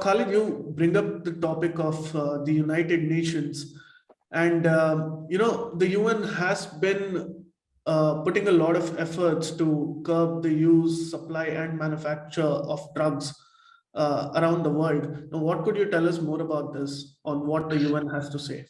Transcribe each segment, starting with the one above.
Khalid, you bring up the topic of the United Nations, and the UN has been putting a lot of efforts to curb the use, supply, and manufacture of drugs around the world. Now, what could you tell us more about this, on what the UN has to say?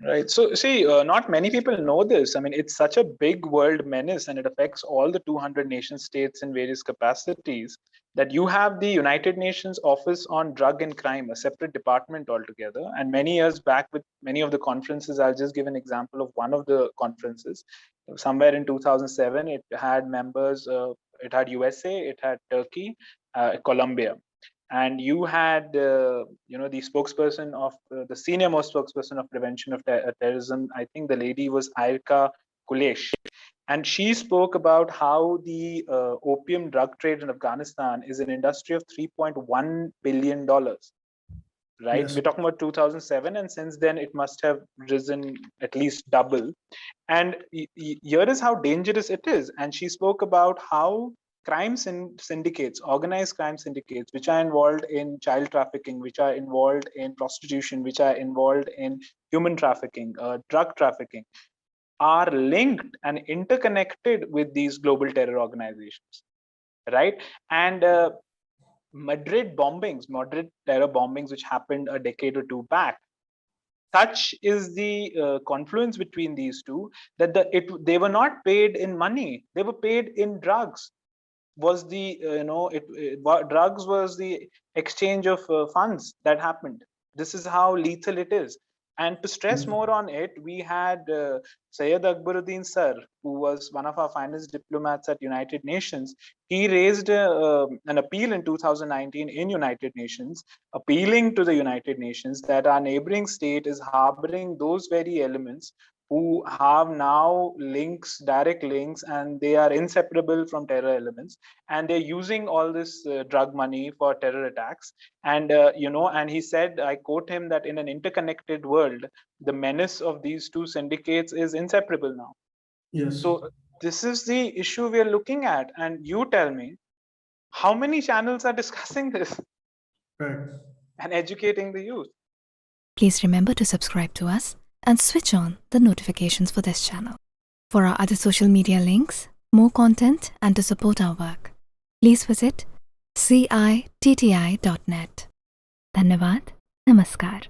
Right. So, see, not many people know this. I mean, it's such a big world menace and it affects all the 200 nation states in various capacities that you have the United Nations Office on Drug and Crime, a separate department altogether. And many years back, with many of the conferences, I'll just give an example of one of the conferences. Somewhere in 2007, it had members, it had USA, it had Turkey, Colombia. And you had the spokesperson of the senior most spokesperson of prevention of terrorism. I think the lady was Ayrka Kulesh, and she spoke about how the opium drug trade in Afghanistan is an industry of $3.1 billion, right? Yes. We're talking about 2007, and since then it must have risen at least double. And here is how dangerous it is. And she spoke about how crime syndicates, organized crime syndicates, which are involved in child trafficking, which are involved in prostitution, which are involved in human trafficking, drug trafficking, are linked and interconnected with these global terror organizations, right? And Madrid terror bombings, which happened a decade or two back, such is the confluence between these two that they were not paid in money, they were paid in drugs. Was the drugs was the exchange of funds that happened. This is how lethal it is. And to stress more on it, we had Syed Akbaruddin Sir, who was one of our finest diplomats at United Nations. He raised an appeal in 2019 in United Nations, appealing to the United Nations that our neighboring state is harboring those very elements who have now direct links, and they are inseparable from terror elements, and they're using all this drug money for terror attacks. And and he said, I quote him, that in an interconnected world, the menace of these two syndicates is inseparable now. Yes. So this is the issue we are looking at. And you tell me, how many channels are discussing this? Right. And educating the youth? Please remember to subscribe to us and switch on the notifications for this channel. For our other social media links, more content, and to support our work, please visit citti.net. Dhanyavad. Namaskar.